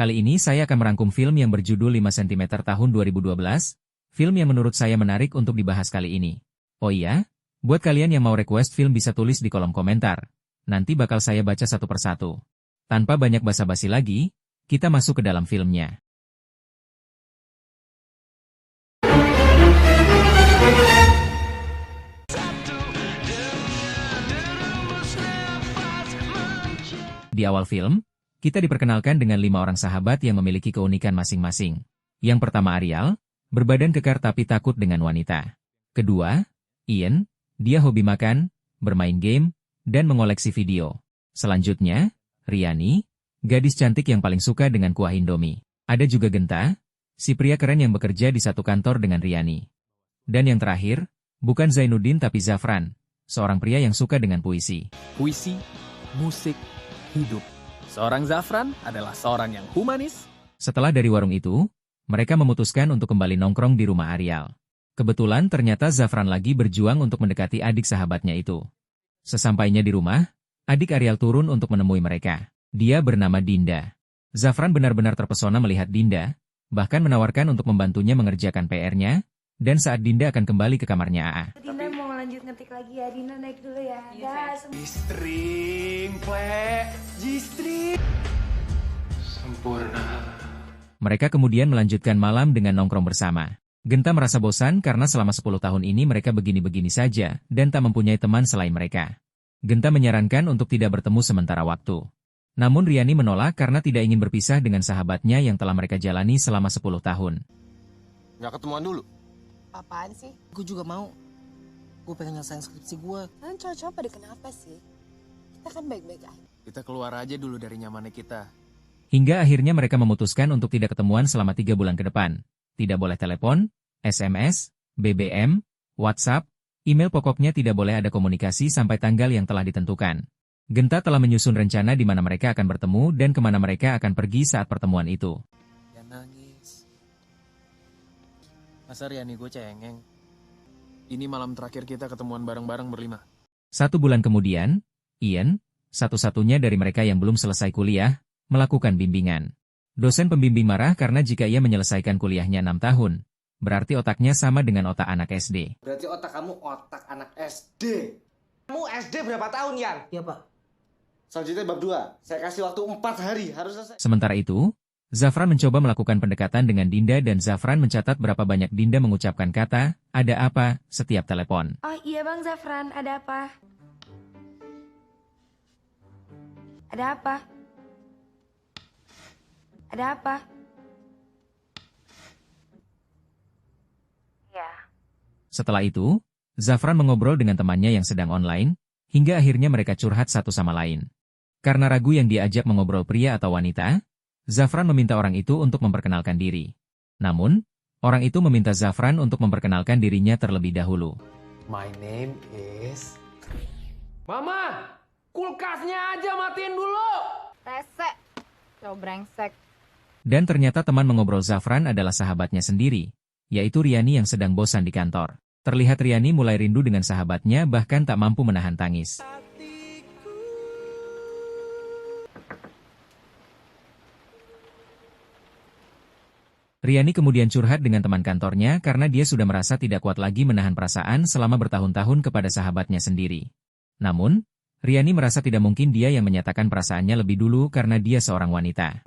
Kali ini saya akan merangkum film yang berjudul 5 cm tahun 2012, film yang menurut saya menarik untuk dibahas kali ini. Oh iya, buat kalian yang mau request film bisa tulis di kolom komentar. Nanti bakal saya baca satu persatu. Tanpa banyak basa-basi lagi, kita masuk ke dalam filmnya. Di awal film, kita diperkenalkan dengan 5 orang sahabat yang memiliki keunikan masing-masing. Yang pertama Ariel, berbadan kekar tapi takut dengan wanita. Kedua, Ian, dia hobi makan, bermain game, dan mengoleksi video. Selanjutnya, Riani, gadis cantik yang paling suka dengan kuah Indomie. Ada juga Genta, si pria keren yang bekerja di satu kantor dengan Riani. Dan yang terakhir, bukan Zainuddin tapi Zafran, seorang pria yang suka dengan puisi. Puisi, musik, hidup. Seorang Zafran adalah seorang yang humanis. Setelah dari warung itu, mereka memutuskan untuk kembali nongkrong di rumah Ariel. Kebetulan ternyata Zafran lagi berjuang untuk mendekati adik sahabatnya itu. Sesampainya di rumah, adik Ariel turun untuk menemui mereka. Dia bernama Dinda. Zafran benar-benar terpesona melihat Dinda, bahkan menawarkan untuk membantunya mengerjakan PR-nya, dan saat Dinda akan kembali ke kamarnya AA. Dinda mau lanjut ngetik lagi ya, Dinda naik dulu ya. G-string, plek, G-string. Sempurna. Mereka kemudian melanjutkan malam dengan nongkrong bersama. Genta merasa bosan karena selama 10 tahun ini mereka begini-begini saja, dan tak mempunyai teman selain mereka. Genta menyarankan untuk tidak bertemu sementara waktu. Namun Riani menolak karena tidak ingin berpisah dengan sahabatnya yang telah mereka jalani selama 10 tahun. Nggak ketemuan dulu? Apaan sih? Gue juga mau. Gue pengen nyelesain skripsi gue. Kalian cowok-cowok pada kenapa sih? Kita kan baik-baik aja. Kita keluar aja dulu dari nyamannya kita. Hingga akhirnya mereka memutuskan untuk tidak ketemuan selama 3 bulan ke depan. Tidak boleh telepon, SMS, BBM, WhatsApp, email, pokoknya tidak boleh ada komunikasi sampai tanggal yang telah ditentukan. Genta telah menyusun rencana di mana mereka akan bertemu dan kemana mereka akan pergi saat pertemuan itu. Ya nangis. Masa Riani gue cengeng. Ini malam terakhir kita ketemuan bareng-bareng berlima. 1 bulan kemudian, Ian, satu-satunya dari mereka yang belum selesai kuliah, melakukan bimbingan. Dosen pembimbing marah karena jika ia menyelesaikan kuliahnya 6 tahun, berarti otaknya sama dengan otak anak SD. Berarti otak kamu otak anak SD. Kamu SD berapa tahun, Yan? Iya, Pak. Selanjutnya bab 2. Saya kasih waktu 4 hari, harus selesai. Sementara itu, Zafran mencoba melakukan pendekatan dengan Dinda dan Zafran mencatat berapa banyak Dinda mengucapkan kata, "Ada apa?" setiap telepon. Oh iya Bang Zafran, ada apa? Ada apa? Ada apa? Ya. Setelah itu, Zafran mengobrol dengan temannya yang sedang online, hingga akhirnya mereka curhat satu sama lain. Karena ragu yang diajak mengobrol pria atau wanita, Zafran meminta orang itu untuk memperkenalkan diri. Namun, orang itu meminta Zafran untuk memperkenalkan dirinya terlebih dahulu. My name is... Mama, kulkasnya aja matiin dulu. Rese, cowok brengsek. Dan ternyata teman mengobrol Zafran adalah sahabatnya sendiri, yaitu Riani yang sedang bosan di kantor. Terlihat Riani mulai rindu dengan sahabatnya bahkan tak mampu menahan tangis. Riani kemudian curhat dengan teman kantornya karena dia sudah merasa tidak kuat lagi menahan perasaan selama bertahun-tahun kepada sahabatnya sendiri. Namun, Riani merasa tidak mungkin dia yang menyatakan perasaannya lebih dulu karena dia seorang wanita.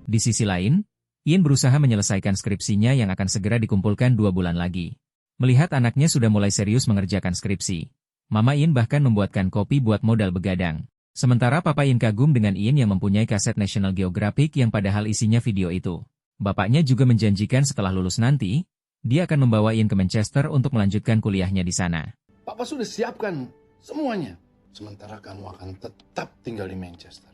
Di sisi lain, Ian berusaha menyelesaikan skripsinya yang akan segera dikumpulkan 2 bulan lagi. Melihat anaknya sudah mulai serius mengerjakan skripsi, Mama Ian bahkan membuatkan kopi buat modal begadang. Sementara Papa Ian kagum dengan Ian yang mempunyai kaset National Geographic yang padahal isinya video itu. Bapaknya juga menjanjikan setelah lulus nanti, dia akan membawa Ian ke Manchester untuk melanjutkan kuliahnya di sana. Papa sudah siapkan semuanya. Sementara kamu akan tetap tinggal di Manchester.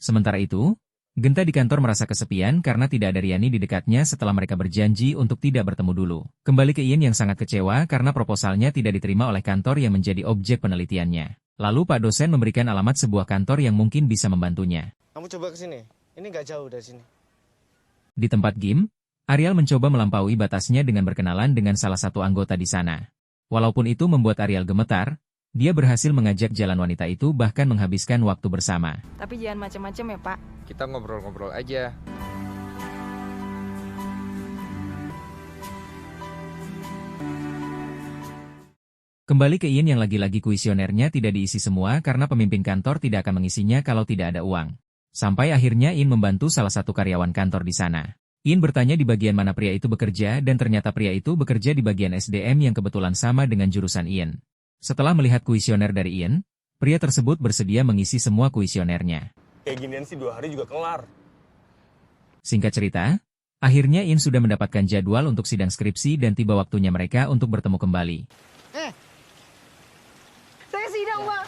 Sementara itu, Genta di kantor merasa kesepian karena tidak ada Riani di dekatnya setelah mereka berjanji untuk tidak bertemu dulu. Kembali ke Ian yang sangat kecewa karena proposalnya tidak diterima oleh kantor yang menjadi objek penelitiannya. Lalu Pak dosen memberikan alamat sebuah kantor yang mungkin bisa membantunya. Kamu coba ke sini. Ini nggak jauh dari sini. Di tempat game, Ariel mencoba melampaui batasnya dengan berkenalan dengan salah satu anggota di sana. Walaupun itu membuat Ariel gemetar, Dia berhasil mengajak jalan wanita itu bahkan menghabiskan waktu bersama. Tapi jangan macam-macam ya, Pak. Kita ngobrol-ngobrol aja. Kembali ke Ian yang lagi-lagi kuesionernya tidak diisi semua karena pemimpin kantor tidak akan mengisinya kalau tidak ada uang. Sampai akhirnya Ian membantu salah satu karyawan kantor di sana. Ian bertanya di bagian mana pria itu bekerja dan ternyata pria itu bekerja di bagian SDM yang kebetulan sama dengan jurusan Ian. Setelah melihat kuesioner dari Ian, pria tersebut bersedia mengisi semua kuesionernya. Kayak ginian sih 2 hari juga kelar. Singkat cerita, akhirnya Ian sudah mendapatkan jadwal untuk sidang skripsi dan tiba waktunya mereka untuk bertemu kembali. Saya sidang, Pak.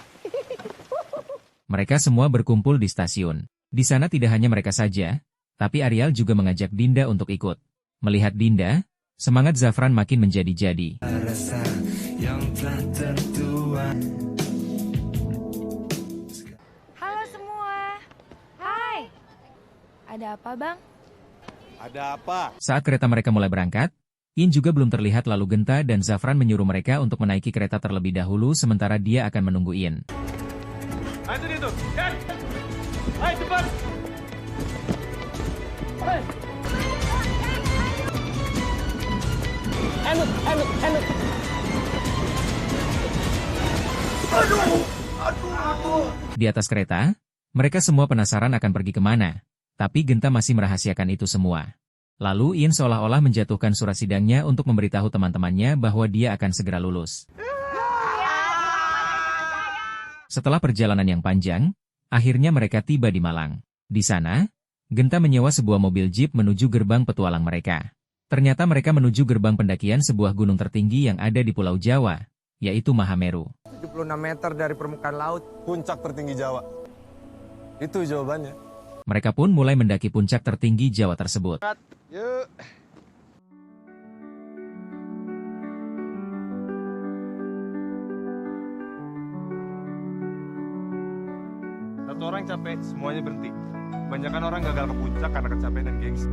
Mereka semua berkumpul di stasiun. Di sana tidak hanya mereka saja, tapi Arial juga mengajak Dinda untuk ikut. Melihat Dinda, semangat Zafran makin menjadi-jadi. Halo semua. Hai. Ada apa, Bang? Ada apa? Saat kereta mereka mulai berangkat, Ian juga belum terlihat lalu Genta dan Zafran menyuruh mereka untuk menaiki kereta terlebih dahulu sementara dia akan menunggu Ian. Ayo itu. Ayo cepat. Enak. Di atas kereta, mereka semua penasaran akan pergi kemana. Tapi Genta masih merahasiakan itu semua. Lalu Ian seolah-olah menjatuhkan surat sidangnya untuk memberitahu teman-temannya bahwa dia akan segera lulus. Setelah perjalanan yang panjang, akhirnya mereka tiba di Malang. Di sana, Genta menyewa sebuah mobil jeep menuju gerbang petualang mereka. Ternyata mereka menuju gerbang pendakian sebuah gunung tertinggi yang ada di Pulau Jawa, yaitu Mahameru. 76 meter dari permukaan laut. Puncak tertinggi Jawa. Itu jawabannya. Mereka pun mulai mendaki puncak tertinggi Jawa tersebut. Yuk. Satu orang capek, semuanya berhenti. Kebanyakan orang gagal ke puncak karena kecapean dan gengsi.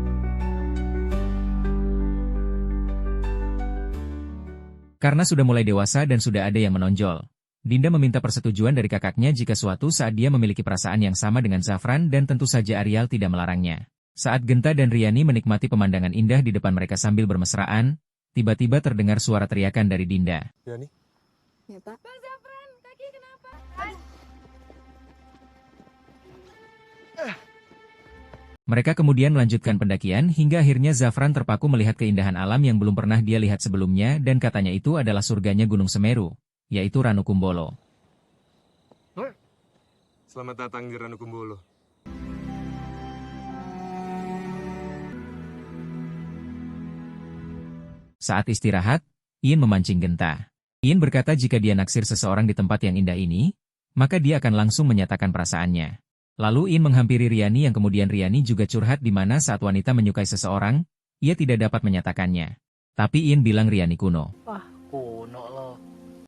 Karena sudah mulai dewasa dan sudah ada yang menonjol, Dinda meminta persetujuan dari kakaknya jika suatu saat dia memiliki perasaan yang sama dengan Zafran dan tentu saja Arial tidak melarangnya. Saat Genta dan Riani menikmati pemandangan indah di depan mereka sambil bermesraan, tiba-tiba terdengar suara teriakan dari Dinda. Riani? Ya, Pak. Bang Zafran, kaki kenapa? Mereka kemudian melanjutkan pendakian hingga akhirnya Zafran terpaku melihat keindahan alam yang belum pernah dia lihat sebelumnya dan katanya itu adalah surganya Gunung Semeru, yaitu Ranukumbolo. Selamat datang di Ranukumbolo. Saat istirahat, Ian memancing Genta. Ian berkata jika dia naksir seseorang di tempat yang indah ini, maka dia akan langsung menyatakan perasaannya. Lalu Ian menghampiri Riani yang kemudian Riani juga curhat di mana saat wanita menyukai seseorang, ia tidak dapat menyatakannya. Tapi Ian bilang Riani kuno. Wah, kuno loh.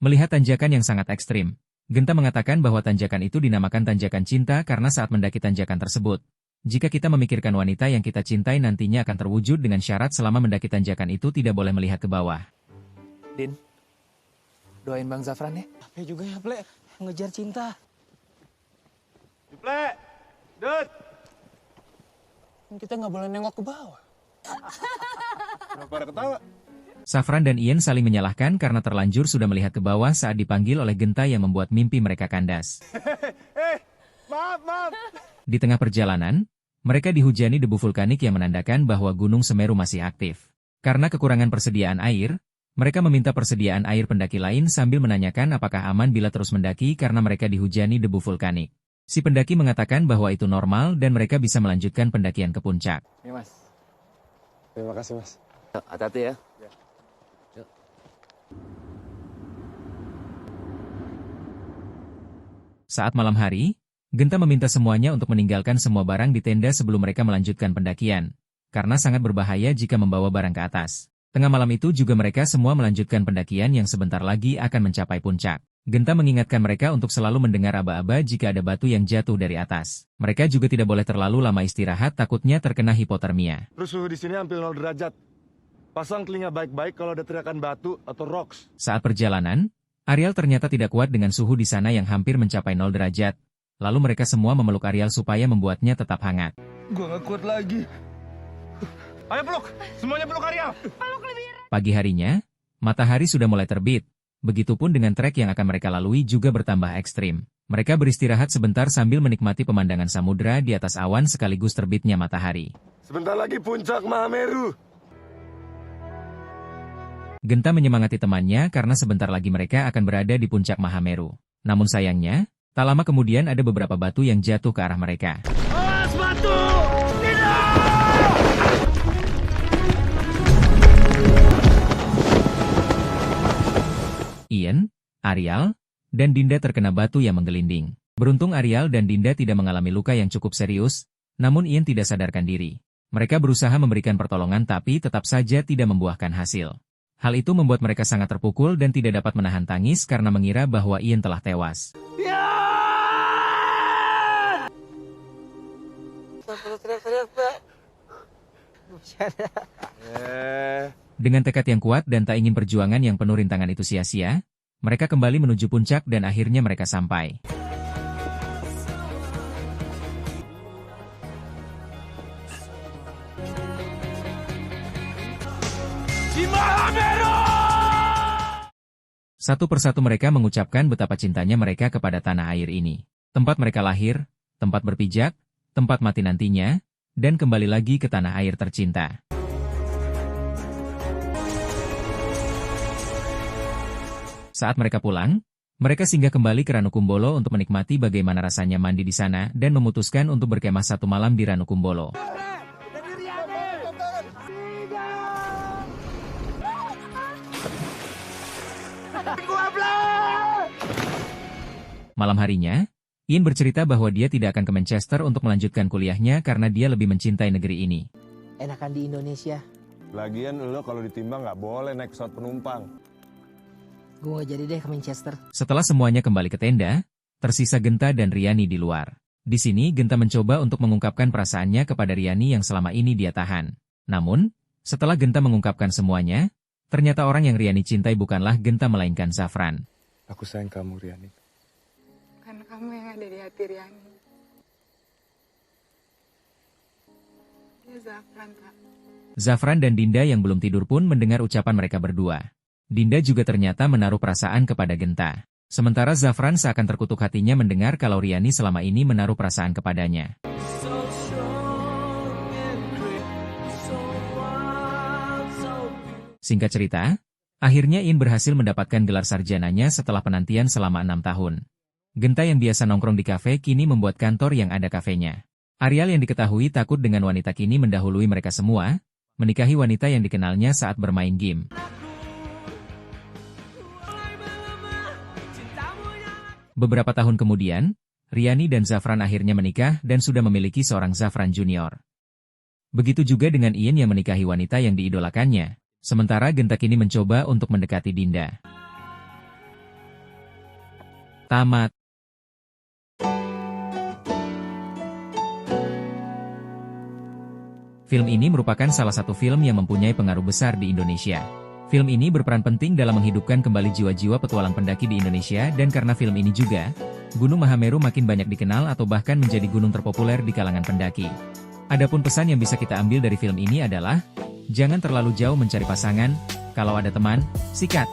Melihat tanjakan yang sangat ekstrim, Genta mengatakan bahwa tanjakan itu dinamakan tanjakan cinta karena saat mendaki tanjakan tersebut, jika kita memikirkan wanita yang kita cintai nantinya akan terwujud dengan syarat selama mendaki tanjakan itu tidak boleh melihat ke bawah. Din, doain Bang Zafran ya. Capek juga ya, Ple. Ngejar cinta. Ple, Dut. Kita nggak boleh nengok ke bawah. Kenapa ada ketawa? Zafran dan Ian saling menyalahkan karena terlanjur sudah melihat ke bawah saat dipanggil oleh Genta yang membuat mimpi mereka kandas. Maaf. Di tengah perjalanan, mereka dihujani debu vulkanik yang menandakan bahwa Gunung Semeru masih aktif. Karena kekurangan persediaan air, mereka meminta persediaan air pendaki lain sambil menanyakan apakah aman bila terus mendaki karena mereka dihujani debu vulkanik. Si pendaki mengatakan bahwa itu normal dan mereka bisa melanjutkan pendakian ke puncak. Ini Mas. Terima kasih, Mas. Hati-hati ya. Saat malam hari, Genta meminta semuanya untuk meninggalkan semua barang di tenda sebelum mereka melanjutkan pendakian, karena sangat berbahaya jika membawa barang ke atas. Tengah malam itu juga mereka semua melanjutkan pendakian yang sebentar lagi akan mencapai puncak. Genta mengingatkan mereka untuk selalu mendengar aba-aba jika ada batu yang jatuh dari atas. Mereka juga tidak boleh terlalu lama istirahat takutnya terkena hipotermia. Terus suhu di sini hampir 0 derajat. Pasang telinga baik-baik kalau ada teriakan batu atau rocks. Saat perjalanan, Arial ternyata tidak kuat dengan suhu di sana yang hampir mencapai 0 derajat. Lalu mereka semua memeluk Arial supaya membuatnya tetap hangat. Gue gak kuat lagi. Ayo peluk, semuanya peluk Arial. Pagi harinya, matahari sudah mulai terbit. Begitupun dengan trek yang akan mereka lalui juga bertambah ekstrim. Mereka beristirahat sebentar sambil menikmati pemandangan samudera di atas awan sekaligus terbitnya matahari. Sebentar lagi puncak Mahameru. Genta menyemangati temannya karena sebentar lagi mereka akan berada di puncak Mahameru. Namun sayangnya, tak lama kemudian ada beberapa batu yang jatuh ke arah mereka. Awas batu! Tidak! Ian, Arial, dan Dinda terkena batu yang menggelinding. Beruntung Arial dan Dinda tidak mengalami luka yang cukup serius, namun Ian tidak sadarkan diri. Mereka berusaha memberikan pertolongan tapi tetap saja tidak membuahkan hasil. Hal itu membuat mereka sangat terpukul dan tidak dapat menahan tangis karena mengira bahwa Ian telah tewas. Dengan tekad yang kuat dan tak ingin perjuangan yang penuh rintangan itu sia-sia, mereka kembali menuju puncak dan akhirnya mereka sampai. Satu persatu mereka mengucapkan betapa cintanya mereka kepada tanah air ini. Tempat mereka lahir, tempat berpijak, tempat mati nantinya, dan kembali lagi ke tanah air tercinta. Saat mereka pulang, mereka singgah kembali ke Ranukumbolo untuk menikmati bagaimana rasanya mandi di sana dan memutuskan untuk berkemah 1 malam di Ranukumbolo. Malam harinya, Ian bercerita bahwa dia tidak akan ke Manchester untuk melanjutkan kuliahnya karena dia lebih mencintai negeri ini. Enakan di Indonesia. Lagian lo kalau ditimbang nggak boleh naik pesawat penumpang. Gue gak jadi deh ke Manchester. Setelah semuanya kembali ke tenda, tersisa Genta dan Riani di luar. Di sini Genta mencoba untuk mengungkapkan perasaannya kepada Riani yang selama ini dia tahan. Namun, setelah Genta mengungkapkan semuanya, ternyata orang yang Riani cintai bukanlah Genta melainkan Zafran. Aku sayang kamu, Riani. Karena kamu yang ada di hati Riani. Ya Zafran, Kak. Zafran dan Dinda yang belum tidur pun mendengar ucapan mereka berdua. Dinda juga ternyata menaruh perasaan kepada Genta. Sementara Zafran seakan terkutuk hatinya mendengar kalau Riani selama ini menaruh perasaan kepadanya. Singkat cerita, akhirnya Ian berhasil mendapatkan gelar sarjananya setelah penantian selama 6 tahun. Genta yang biasa nongkrong di kafe kini membuat kantor yang ada kafenya. Arial yang diketahui takut dengan wanita kini mendahului mereka semua, menikahi wanita yang dikenalnya saat bermain game. Beberapa tahun kemudian, Riani dan Zafran akhirnya menikah dan sudah memiliki seorang Zafran Junior. Begitu juga dengan Ian yang menikahi wanita yang diidolakannya, sementara Genta kini mencoba untuk mendekati Dinda. Tamat. Film ini merupakan salah satu film yang mempunyai pengaruh besar di Indonesia. Film ini berperan penting dalam menghidupkan kembali jiwa-jiwa petualang pendaki di Indonesia dan karena film ini juga, Gunung Mahameru makin banyak dikenal atau bahkan menjadi gunung terpopuler di kalangan pendaki. Adapun pesan yang bisa kita ambil dari film ini adalah, jangan terlalu jauh mencari pasangan, kalau ada teman, sikat.